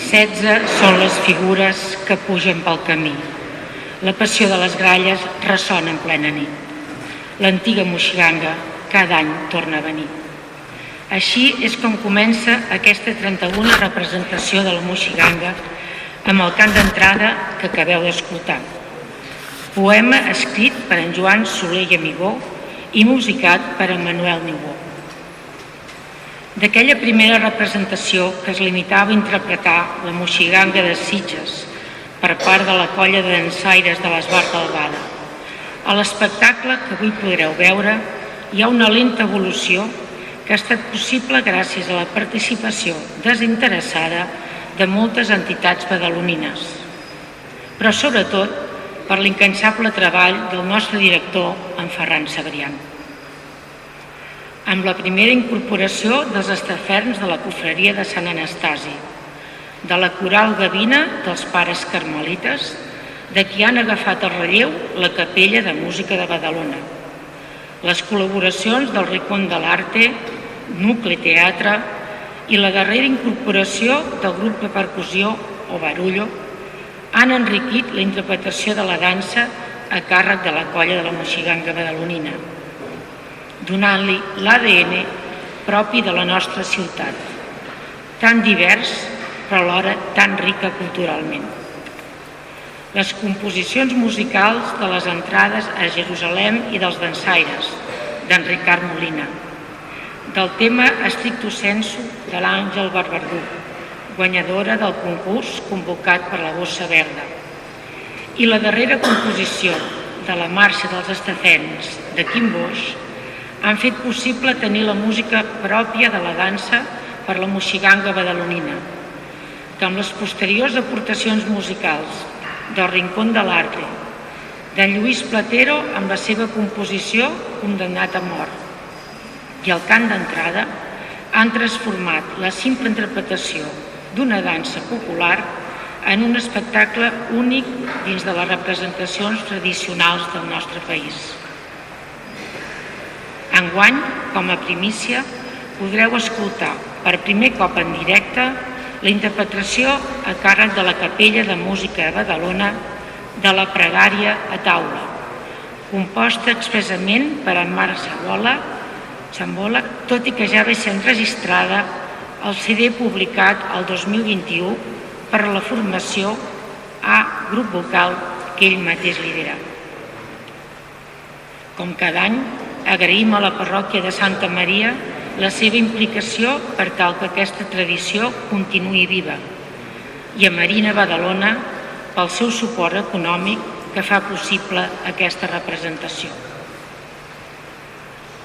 16 són les figures que pugen pel camí. La passió de les gralles ressona en plena nit. L'antiga moixiganga cada any torna a venir. Així és com comença aquesta 31a representació de la moixiganga amb el cant d'entrada que acabeu d'escoltar. Poema escrit per en Joan Soler i Amigó i musicat per en Manuel Niubó. D'aquella primera representació que es limitava a interpretar la moixiganga de Sitges per part de la colla de dansaires de l'Esbart d'Albada, a l'espectacle que avui podreu veure hi ha una lenta evolució que ha estat possible gràcies a la participació desinteressada de moltes entitats badalonines, però sobretot per l'incansable treball del nostre director, en Ferran Cebrián. Amb la primera incorporació dels estaferms de la Cofreria de Sant Anastasi, de la Coral Gavina dels Pares Carmelites, de qui han agafat el relleu la Capella de Música de Badalona, les col·laboracions del Ricón de l'Arte, Nucli Teatre i la darrera incorporació del grup de percussió o Barullo han enriquit la interpretació de la dansa a càrrec de la colla de la moixiganga badalonina, donant-li l'ADN propi de la nostra ciutat, tan divers però alhora tan rica culturalment. Les composicions musicals de les entrades a Jerusalem i dels dansaires, d'en Ricard Molina, del tema Stricto Sensu de l'Àngel Barbardú, guanyadora del concurs convocat per la Bossa Verda, i la darrera composició de la Marxa dels Estaferms de Quim Boix han fet possible tenir la música pròpia de la dansa per la moixiganga badalonina, que amb les posteriors aportacions musicals del Rincón de l'Arte, d'en Lluís Platero amb la seva composició Condemnat a mort, i el cant d'entrada han transformat la simple interpretació d'una dansa popular en un espectacle únic dins de les representacions tradicionals del nostre país. Enguany, com a primícia, podreu escoltar per primer cop en directe la interpretació a càrrec de la Capella de Música de Badalona de la Pregària a taula, composta expressament per en Marc Sambola, tot i que ja va ser enregistrada al CD publicat el 2021 per la formació A grup vocal que ell mateix lidera. Com cada any, agraïm a la parròquia de Santa Maria la seva implicació per tal que aquesta tradició continuï viva i a Marina Badalona pel seu suport econòmic que fa possible aquesta representació.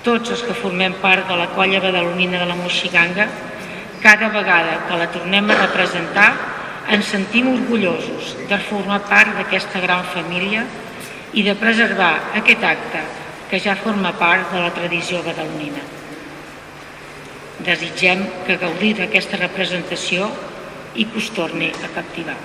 Tots els que formem part de la colla badalonina de la moixiganga, cada vegada que la tornem a representar ens sentim orgullosos de formar part d'aquesta gran família i de preservar aquest acte que ja forma part de la tradició badalonina. Desitgem que gaudiu d'aquesta representació i que us torni a captivar.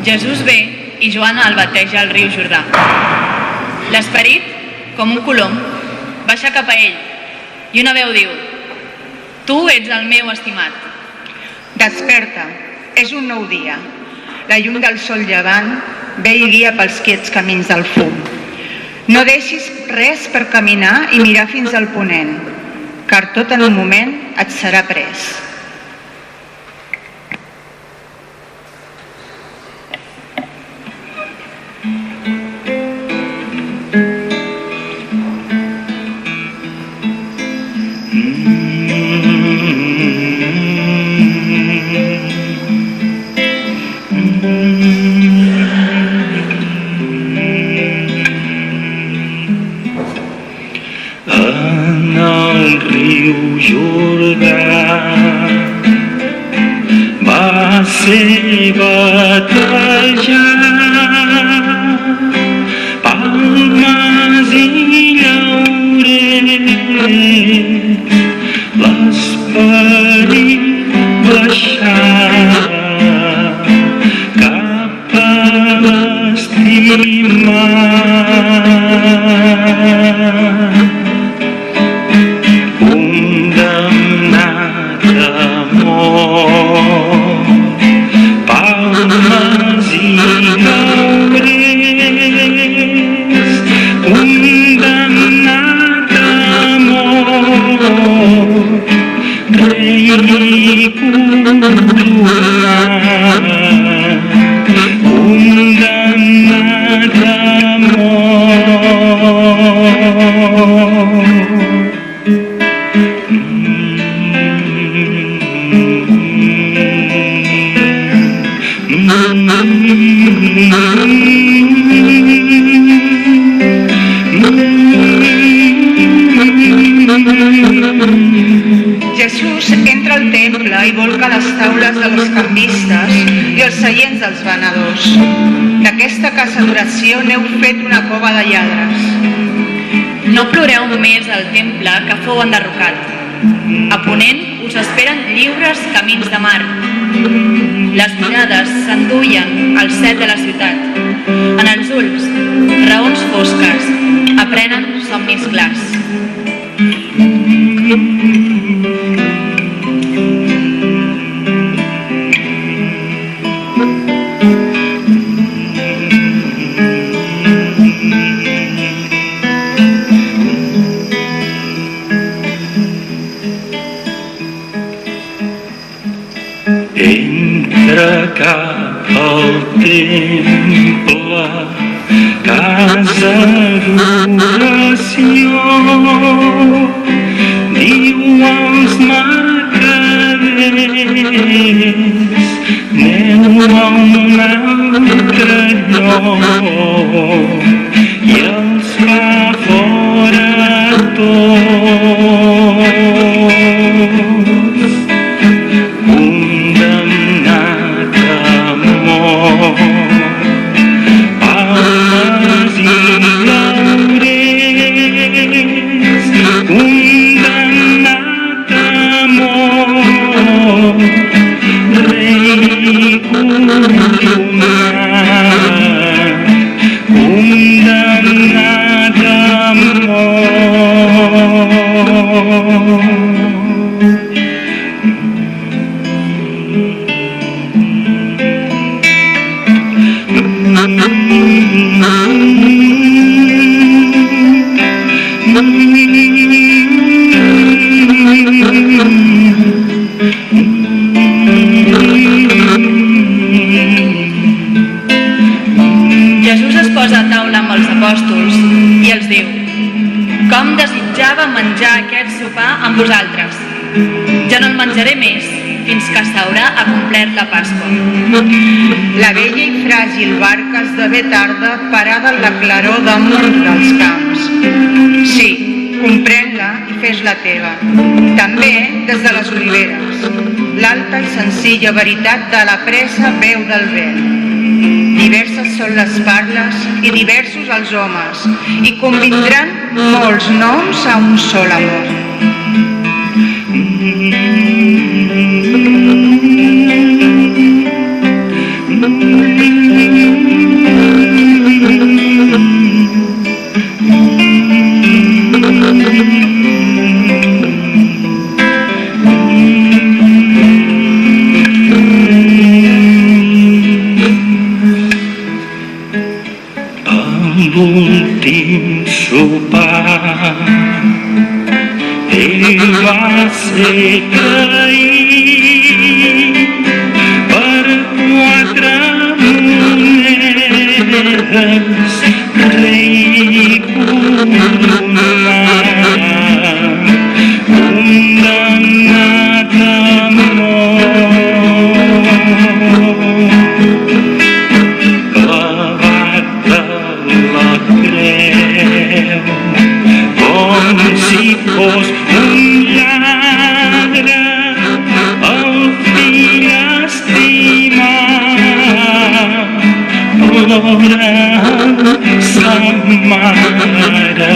Jesús ve i Joana el bateja al riu Jordà. L'esperit, com un colom, baixa cap a ell i una veu diu: tu ets el meu estimat. Desperta, és un nou dia. La llum del sol llevant ve i guia pels quiets camins del fum. No deixis res per caminar i mirar fins al ponent, car tot en un moment et serà pres. Se batejar palmes i llaurers, l'esperit condemnat a mort. Jesús entra al temple i volca les taules dels canvistes i els seients dels venedors. D'aquesta casa d'oració n'heu fet una cova de lladres. No ploreu més al temple que fou enderrocat. A ponent us esperen lliures camins de mar. Les mirades s'enduien al cel de la ciutat. En els ulls, raons fosques, aprenen somnis clars. Entra cap al temple, casa d'oració, diu als mercaders, aneu a un altre lloc, i els fa fora tots. Condemnat a mort, palmes i laurers, condemnat a mort, rei coronat, condemnat a mort. Jesús es posa a taula amb els apòstols i els diu: com desitjava menjar aquest sopar amb vosaltres. Ja no el menjaré més fins que s'haurà acomplert la Pasqua. La vella i fràgil barca esdevé tarda parada en la claror damunt dels camps. Sí, comprèn-la i fes-la teva. També des de les oliveres. L'alta i senzilla veritat de la pressa veu del vent. Diverses són les parles i diversos els homes, i convindran molts noms a un sol amor. L'últim sopar, ell va ser traït per 4 monedes, rei coronat, condemnat a com si fos un lladre, el fill estimat, plora sa mare.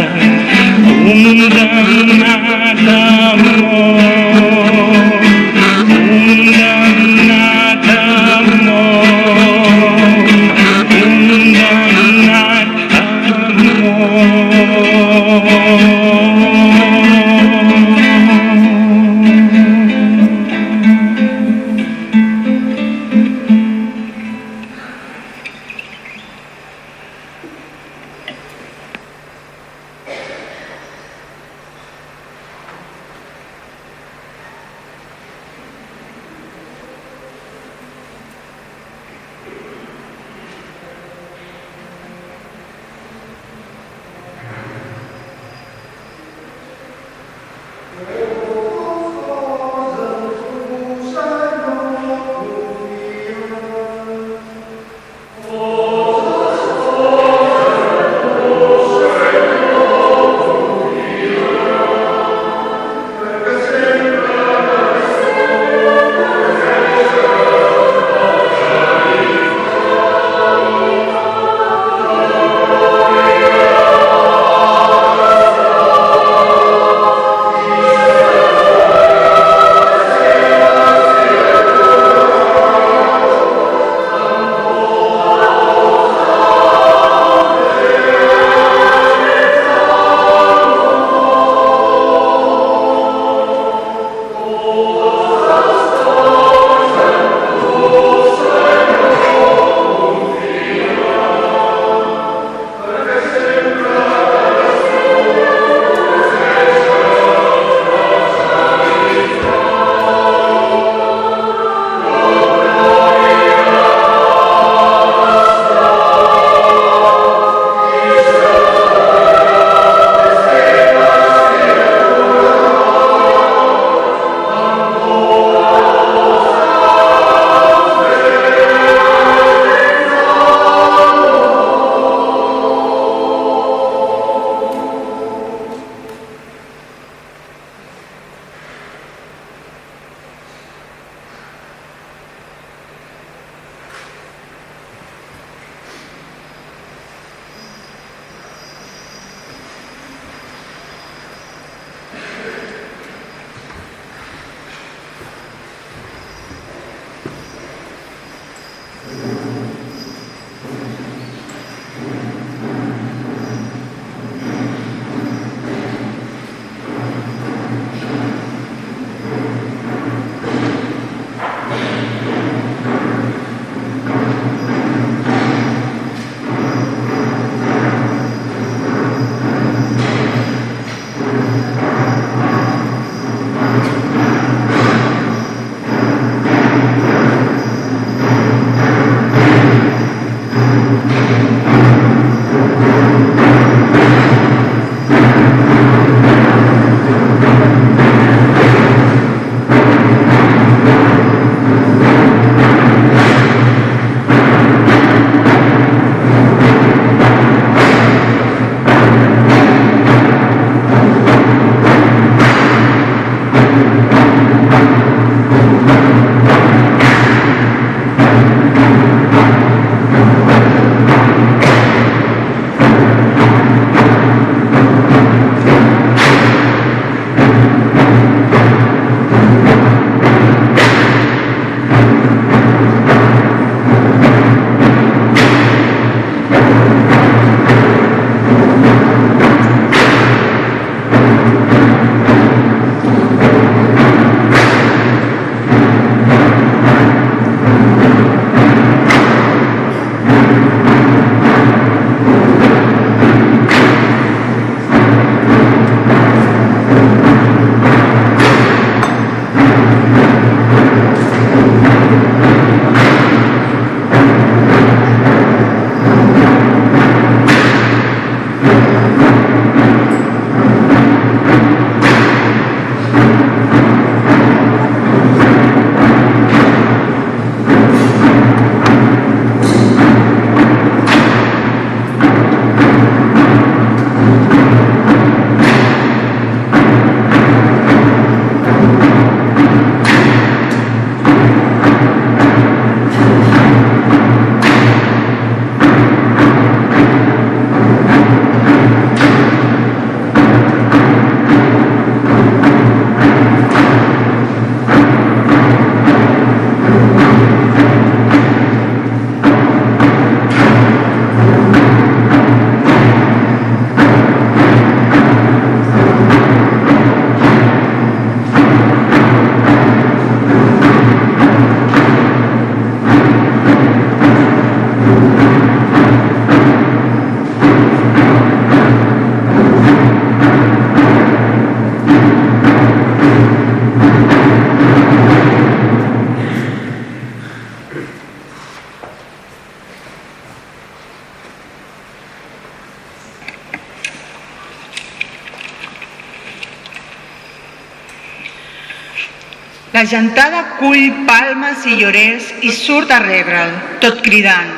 La gentada cull palmes i llorers i surt a rebre'l, tot cridant: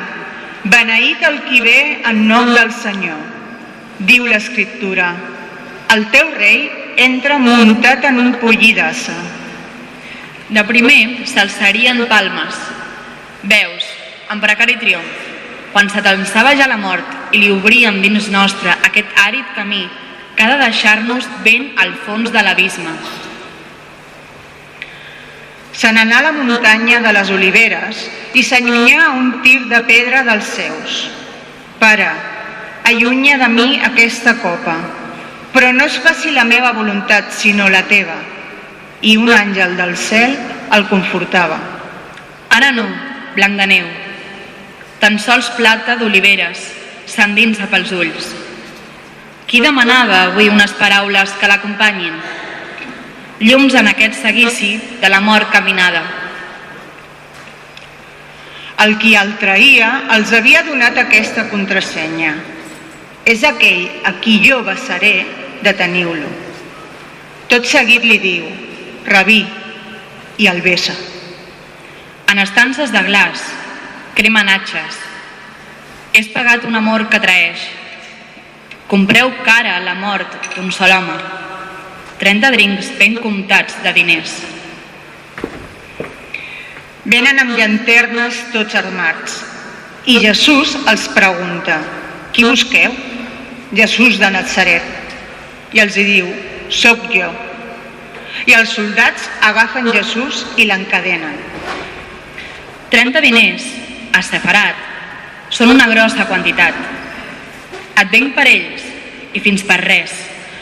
«Beneït el qui ve en nom del Senyor». Diu l'Escriptura: «El teu rei entra muntat en un pollí d'assa». De primer s'alçarien palmes, veus, en precari triomf, quan s'atançava ja la mort i li obríem dins nostre aquest àrid camí que ha de deixar-nos ben al fons de l'abisme. Se n'anà a la muntanya de les Oliveres i s'allunyà a un tir de pedra dels seus. «Pare, allunya de mi aquesta copa, però no es faci la meva voluntat, sinó la teva». I un àngel del cel el confortava. Ara no, blanc de neu, tan sols plata d'oliveres s'endinsa pels ulls. Qui demanava avui unes paraules que l'acompanyin? Llums en aquest seguici de la mort caminada. El qui el traïa els havia donat aquesta contrasenya: «És aquell a qui jo besaré, deteniu-lo». Tot seguit li diu: «Rabí», i el besa. En estances de glaç, cremen atxes. És pagat un amor que traeix. Compreu cara la mort d'un sol home. 30 drincs ben comptats de diners. Venen amb llanternes tots armats i Jesús els pregunta: «Qui busqueu?» «Jesús de Natzaret». I els hi diu: «Soc jo». I els soldats agafen Jesús i l'encadenen. 30 diners, a separat, són una grossa quantitat. Et venc per ells i fins per res,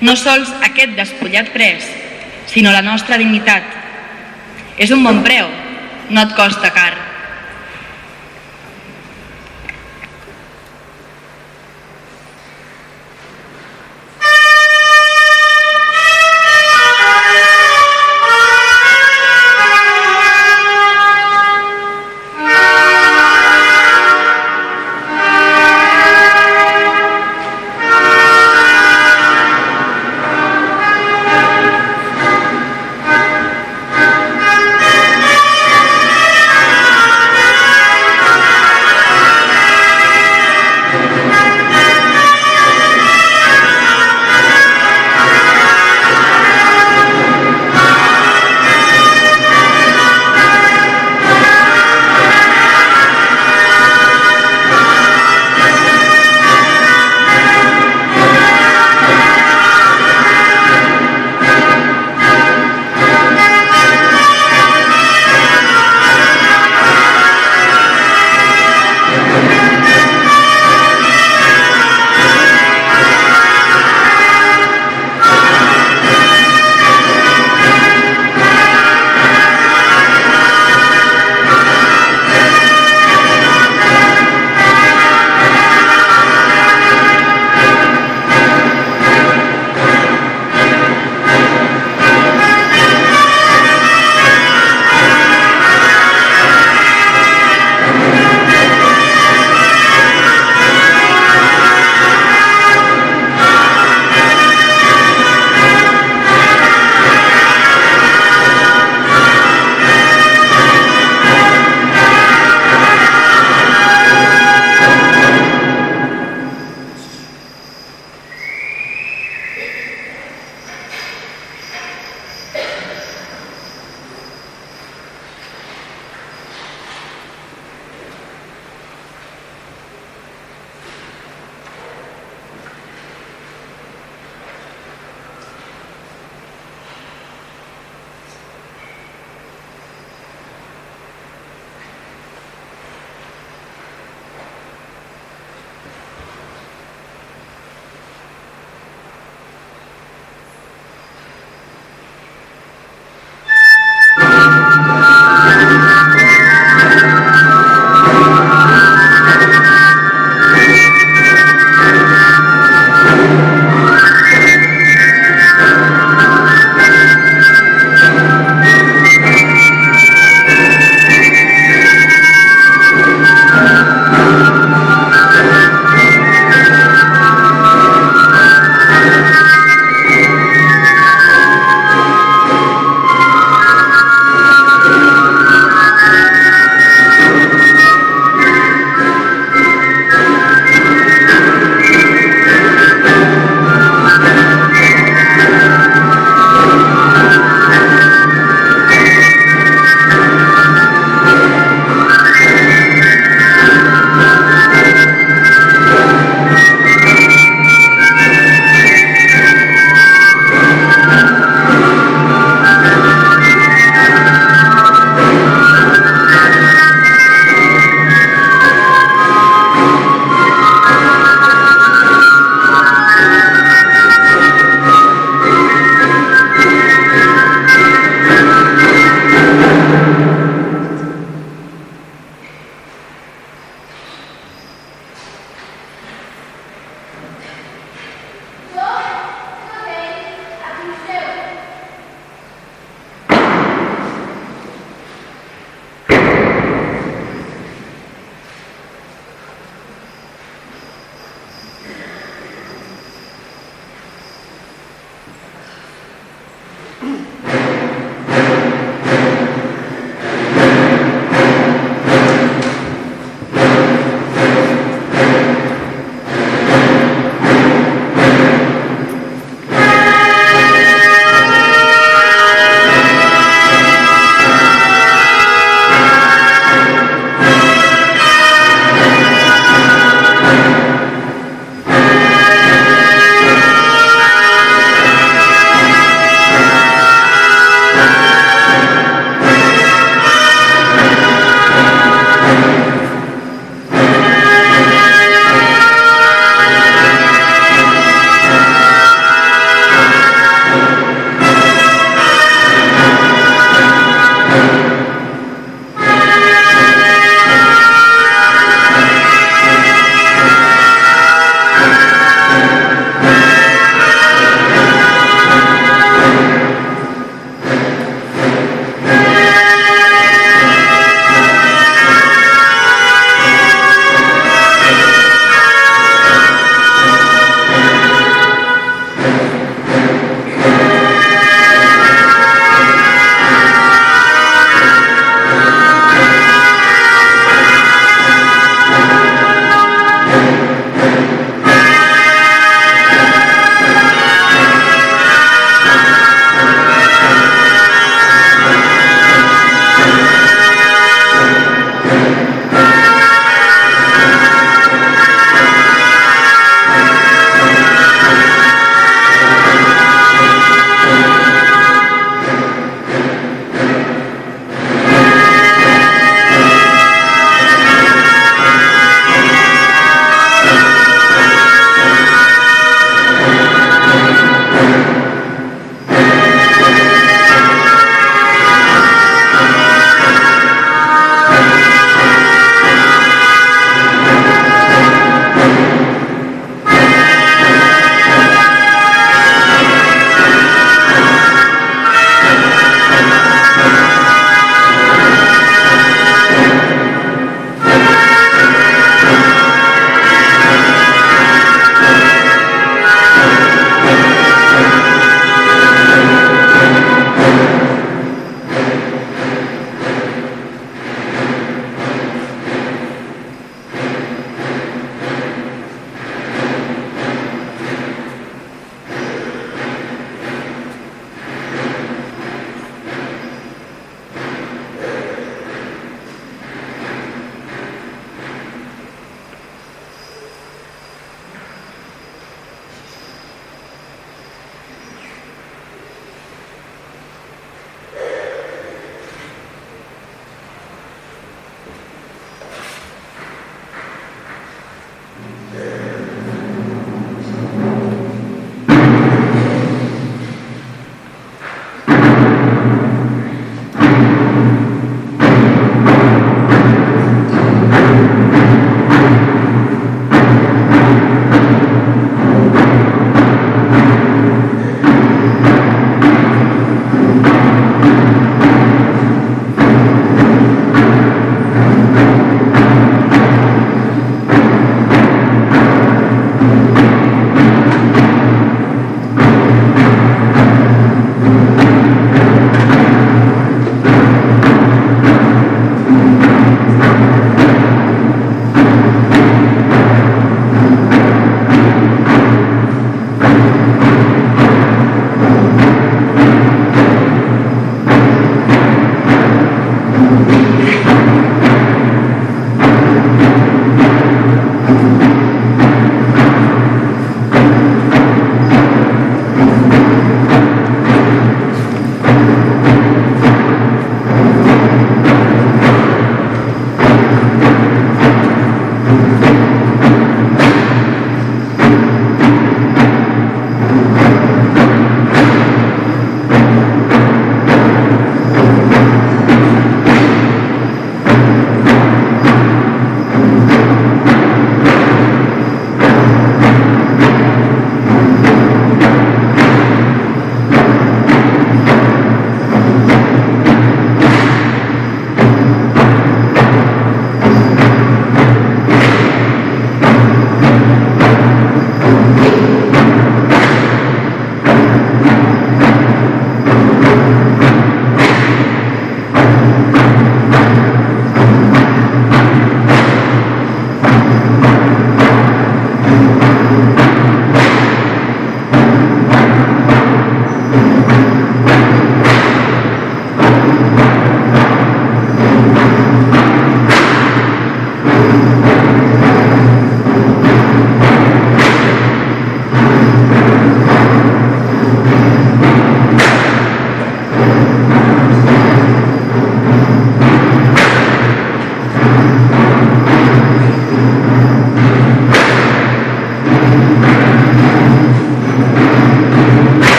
no sols aquest despullat pres, sinó la nostra dignitat. És un bon preu, no et costa car.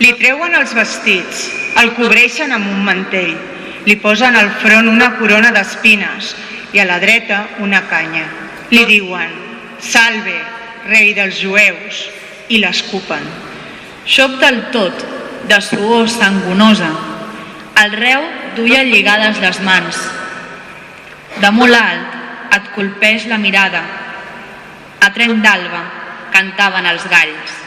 Li treuen els vestits, el cobreixen amb un mantell, li posen al front una corona d'espines i a la dreta una canya. Li diuen: «Salve, rei dels jueus», i l'escupen. Xop del tot, de suor sangonosa. El reu duia lligades les mans. De molt alt et colpeix la mirada. A trenc d'alba cantaven els galls.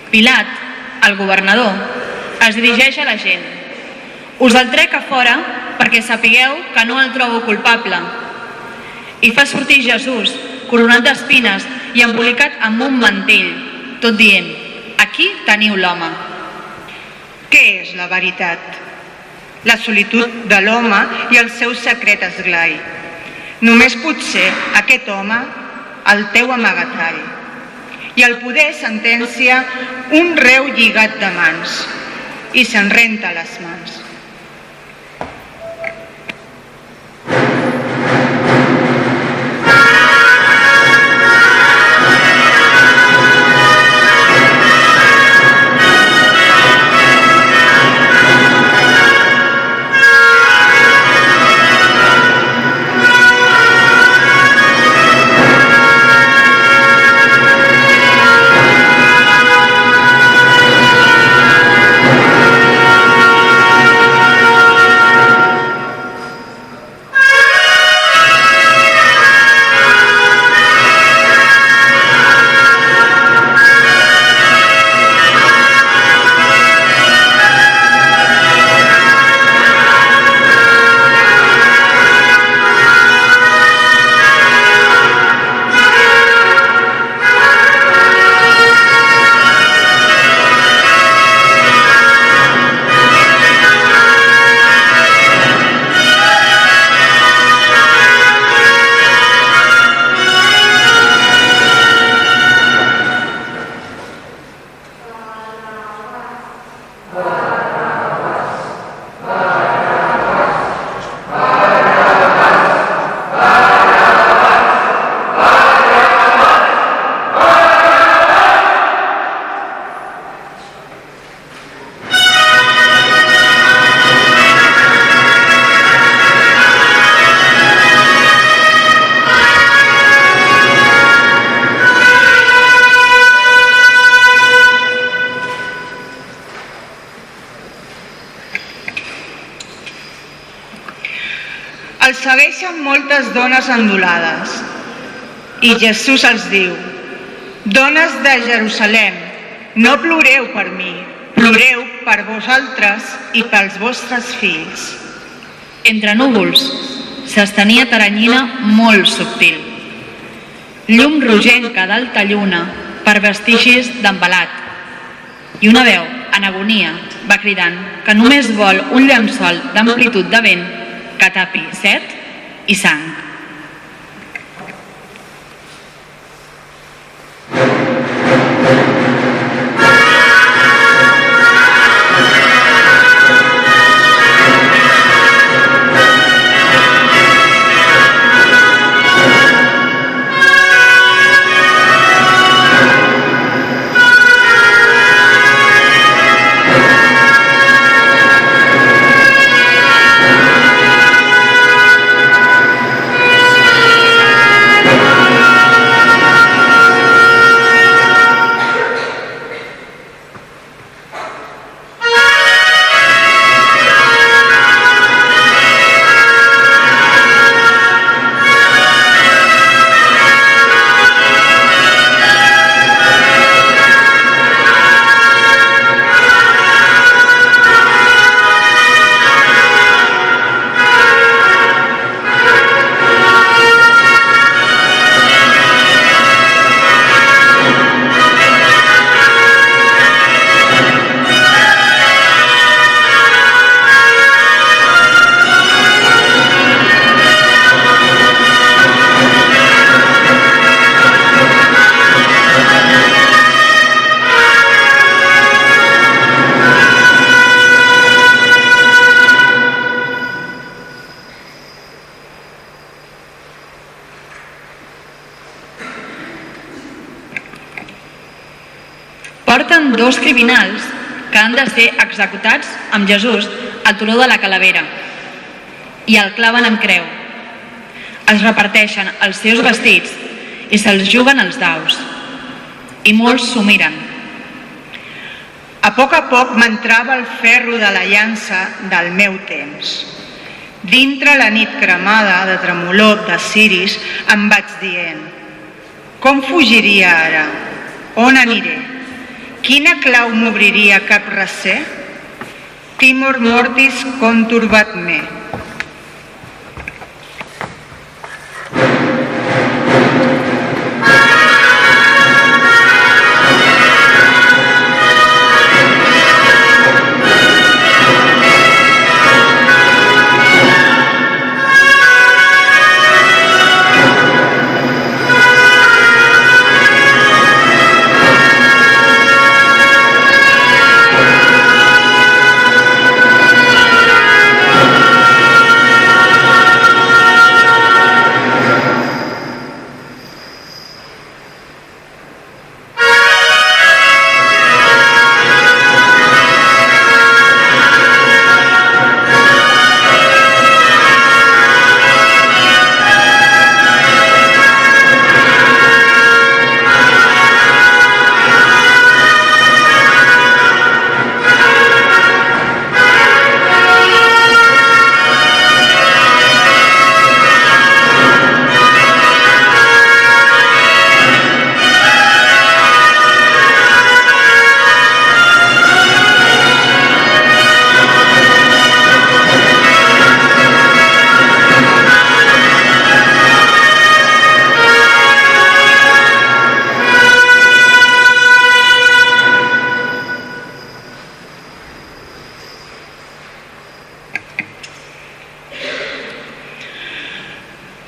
Pilat, el governador, es dirigeix a la gent. Us el trec a fora perquè sapigueu que no el trobo culpable. I fa sortir Jesús, coronat d'espines i embolicat amb un mantell, tot dient: «Aquí teniu l'home». Què és la veritat? La solitud de l'home i el seu secret esglai. Només pot ser aquest home el teu amagatall. I el poder sentencia un reu lligat de mans i se'n renta les mans. El segueixen moltes dones endolades i Jesús els diu: «Dones de Jerusalem, no ploreu per mi, ploreu per vosaltres i pels vostres fills». Entre núvols s'estenia teranyina molt subtil. Llum rogenca d'alta lluna per vestigis d'embalat. I una veu, en agonia, va cridant que només vol un llençol d'amplitud de vent que tapi set i sang. porten 2 criminals que han de ser executats amb Jesús al turó de la Calavera i el claven amb creu. Es reparteixen els seus vestits i se'ls juguen els daus. I molts s'ho miren. A poc m'entrava el ferro de la llança del meu temps. Dintre la nit cremada de tremolor de ciris em vaig dient: com fugiria ara? On aniré? Quina clau m'obriria cap recer? Timor mortis conturbat me.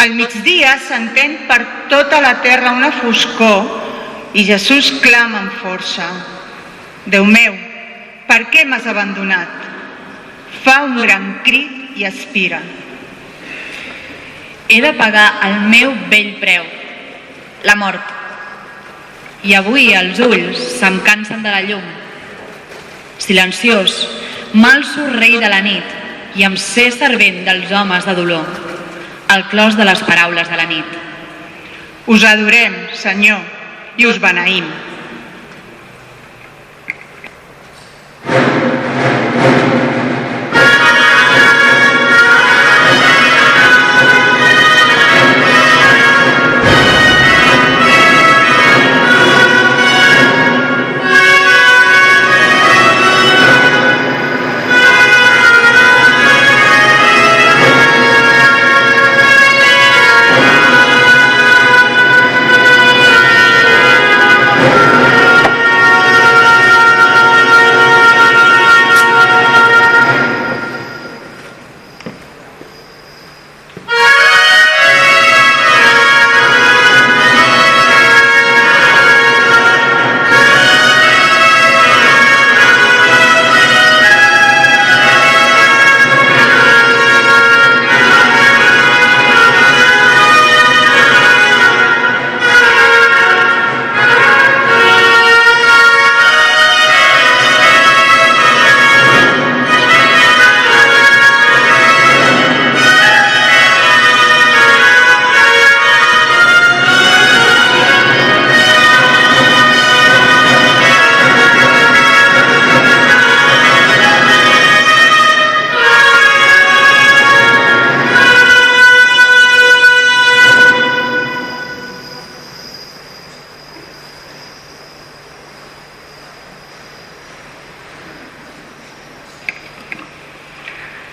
Al migdia s'entén per tota la terra una foscor i Jesús clama amb força: Déu meu, per què m'has abandonat? Fa un gran crit i aspira. He de pagar el meu vell preu, la mort. I avui els ulls se'm cansen de la llum. Silenciós, m'alço rei de la nit i em sé servent dels homes de dolor, al clos de les paraules de la nit. Us adorem, Senyor, i us beneïm.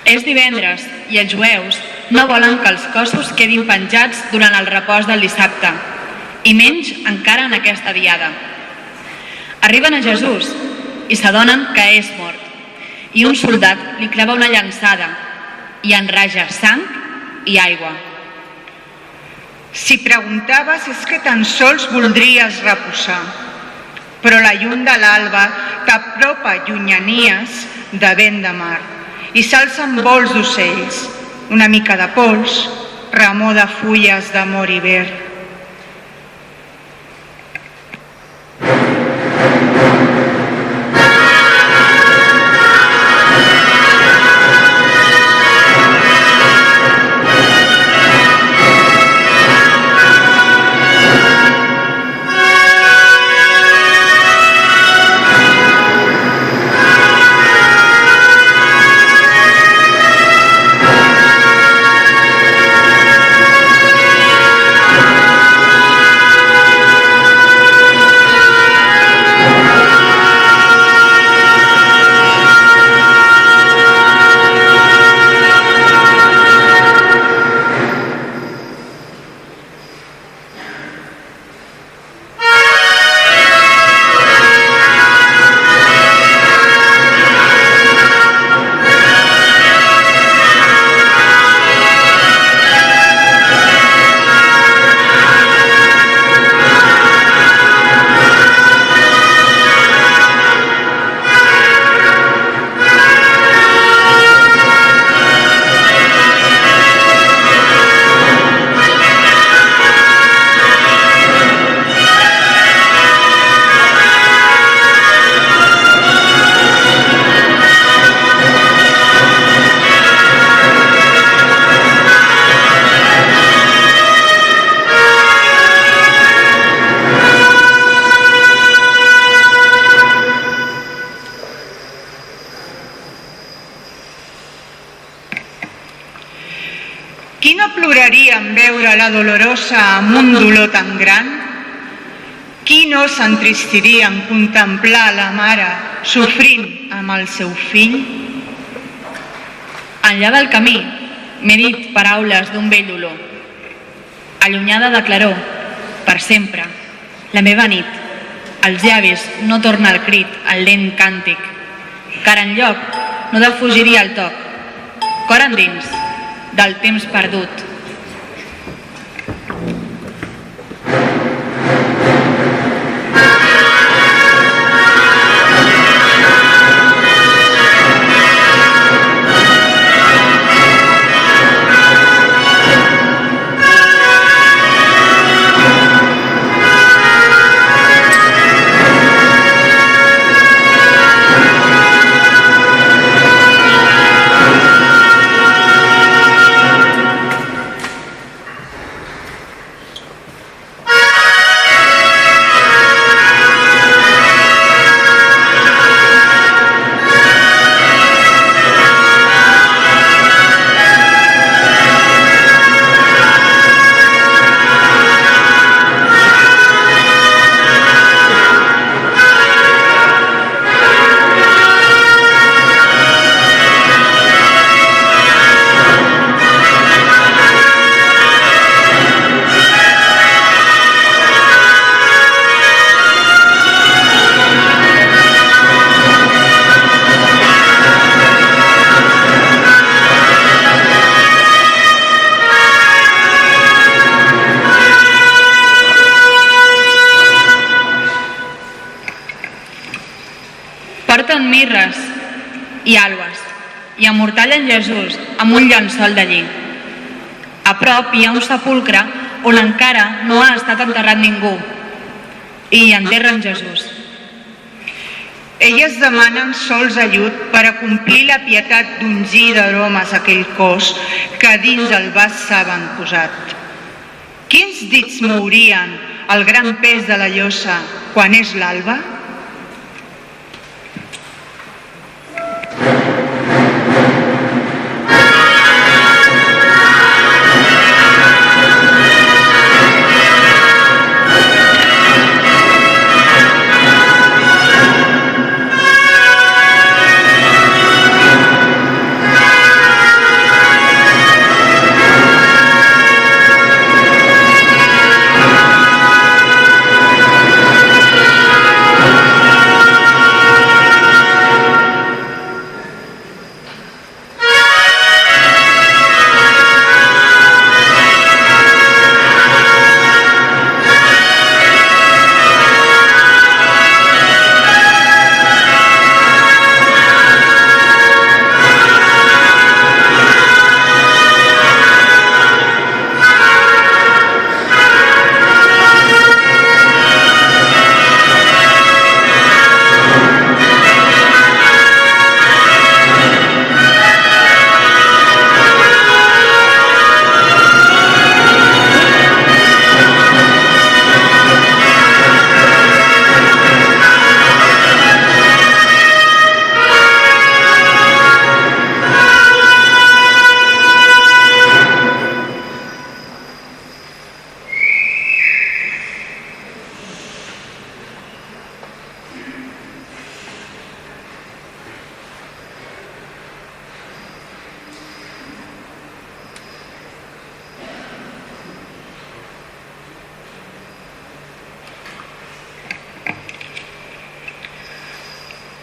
És divendres i els jueus no volen que els cossos quedin penjats durant el repòs del dissabte, i menys encara en aquesta diada. Arriben a Jesús i s'adonen que és mort, i un soldat li clava una llançada i enraja sang i aigua. Si preguntaves és que tan sols voldries reposar, però la llum de l'alba t'apropa llunyanies de vent de mar i s'alcen vols d'ocells, una mica de pols, remor de fulles d'amor hivern. dolorosa amb un dolor tan gran? Qui no s'entristiria en contemplar la mare sofrint amb el seu fill? Enllà del camí m'he dit paraules d'un vell olor. Allunyada de claror, per sempre, la meva nit, als llavis no torna el crit, el lent càntic, car enlloc no defugiria el toc, cor endins, del temps perdut. Porten mirres i albes i amortallen Jesús amb un llençol d'allí. A prop hi ha un sepulcre on encara no ha estat enterrat ningú i hi enterren Jesús. Elles demanen sols ajut per acomplir la pietat d'ungir d'aromes aquell cos que dins el vas saben posat. Quins dits mourien el gran pes de la llosa quan és l'alba?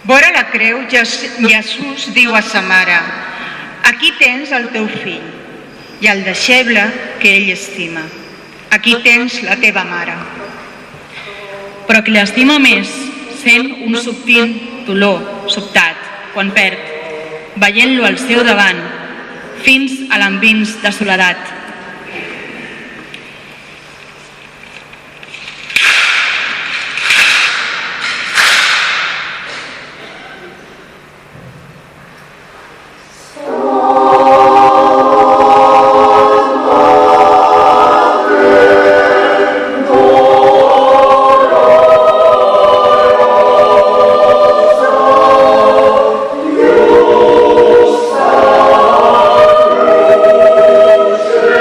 Vora la creu, Jesús diu a sa mare: aquí tens el teu fill i el deixeble que ell estima. Aquí tens la teva mare. Però qui l'estima més sent un subtil dolor sobtat quan perd, veient-lo al seu davant, fins a l'envins de soledat. Sure.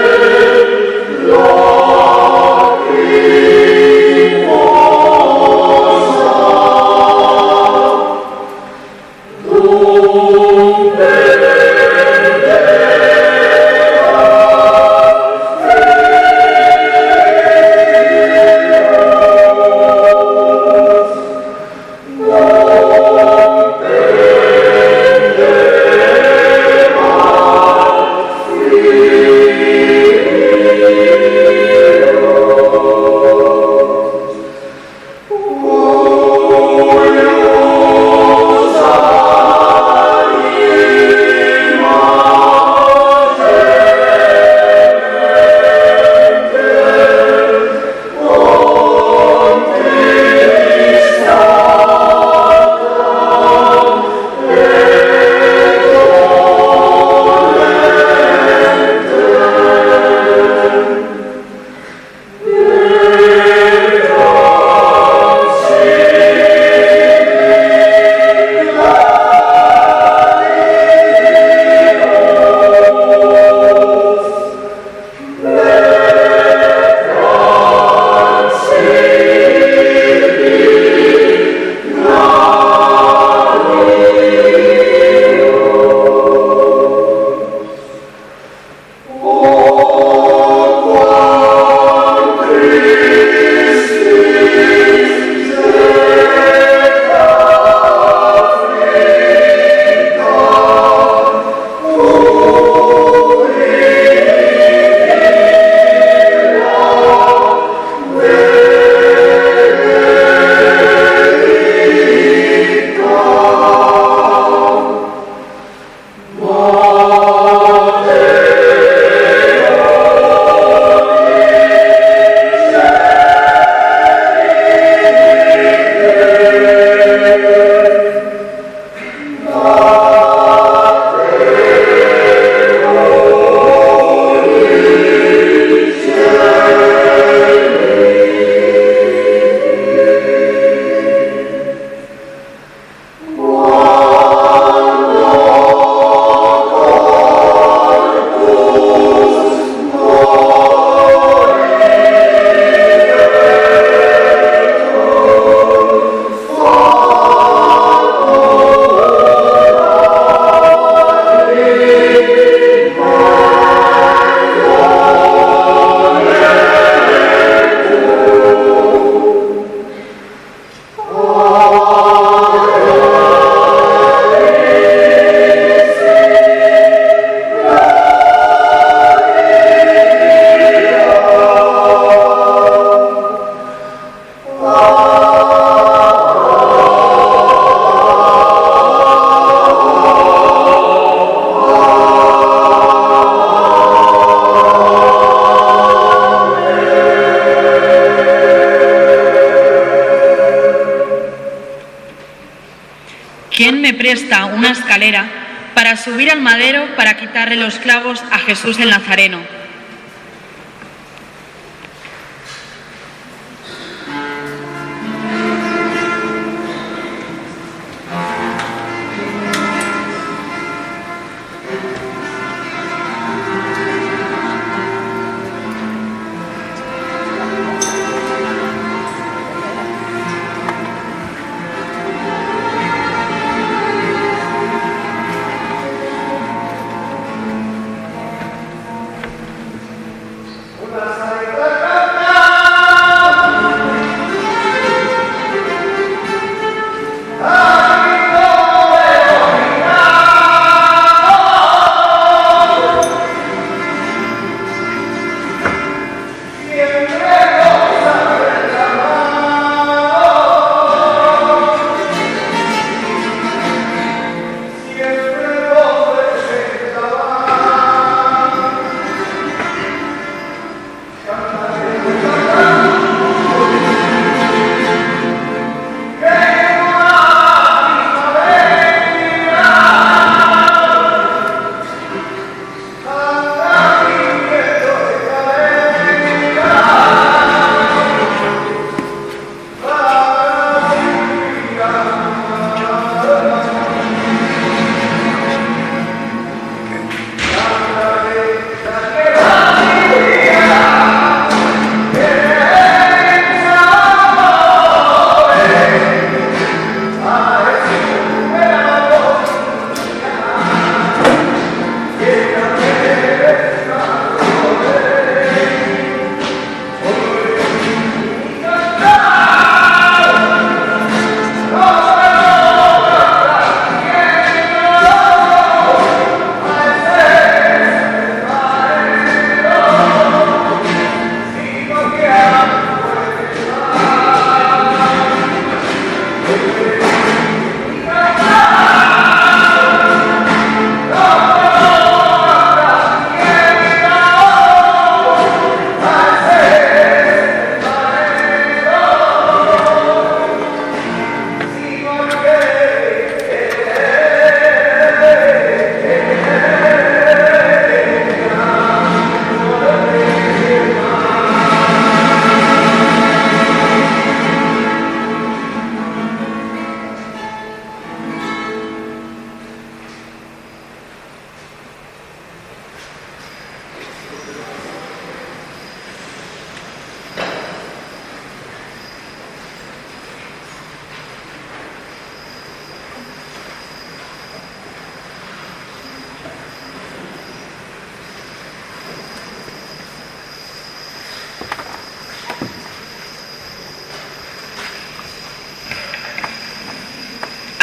me presta una escalera para subir al madero para quitarle los clavos a Jesús el Nazareno.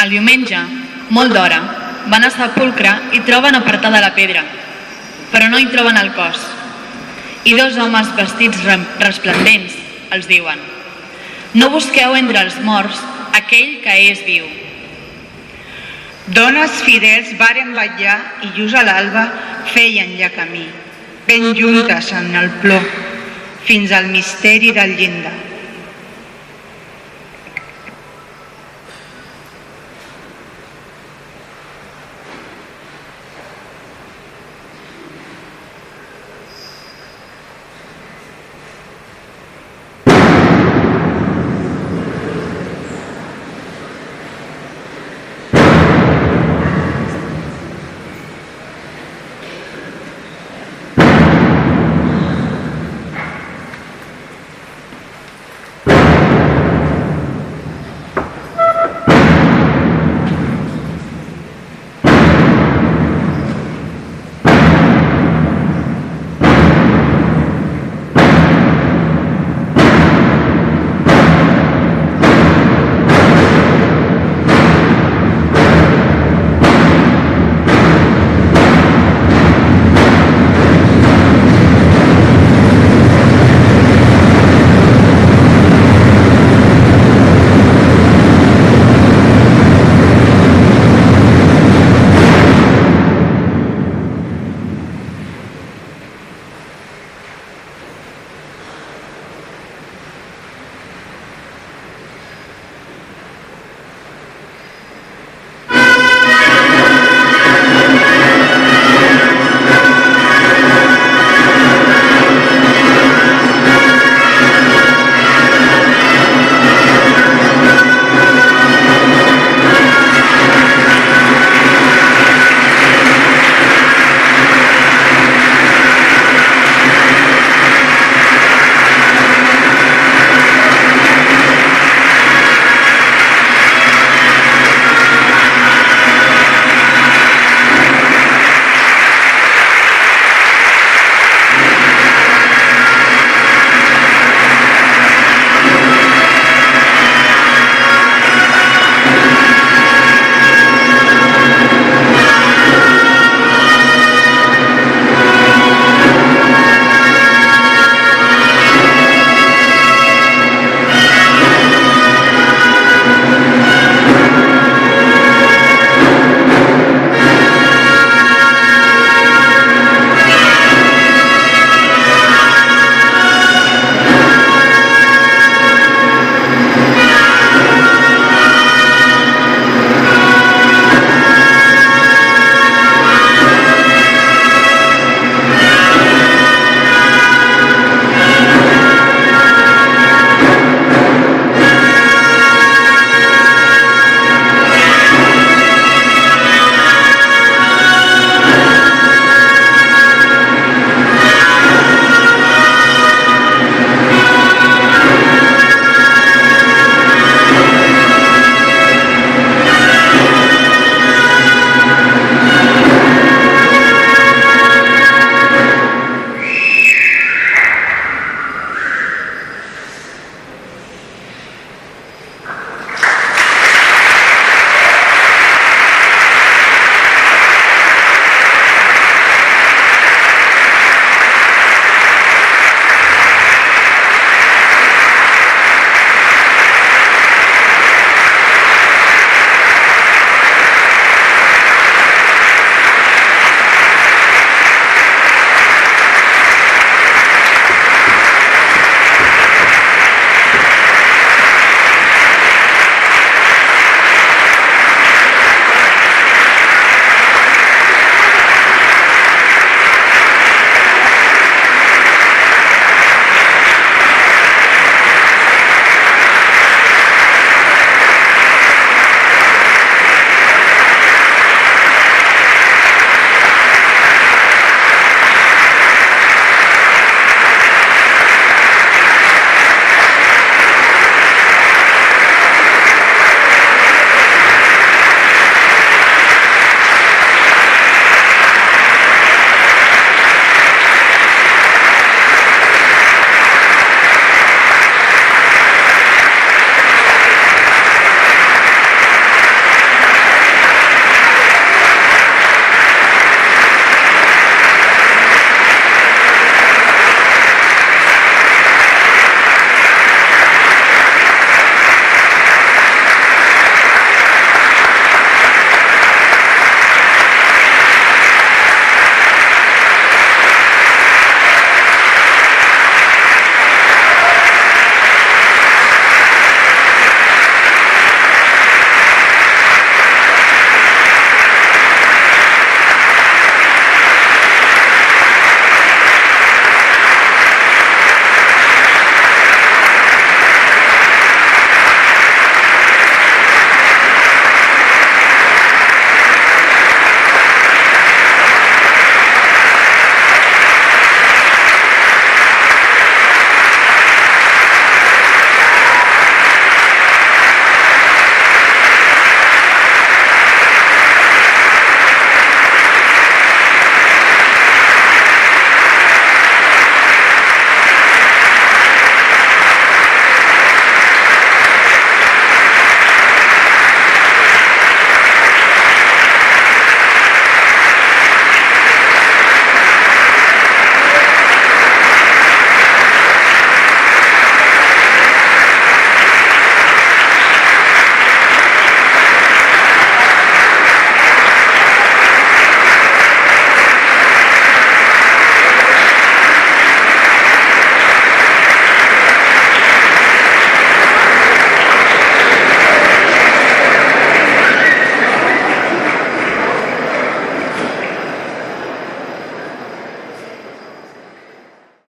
El diumenge, molt d'hora, van al sepulcre i troben apartada la pedra, però no hi troben el cos. I dos homes vestits resplendents els diuen: no busqueu entre els morts aquell que és viu. Dones fidels varen vetllar i just a l'alba feien ja camí, ben juntes en el plor, fins al misteri del llindar.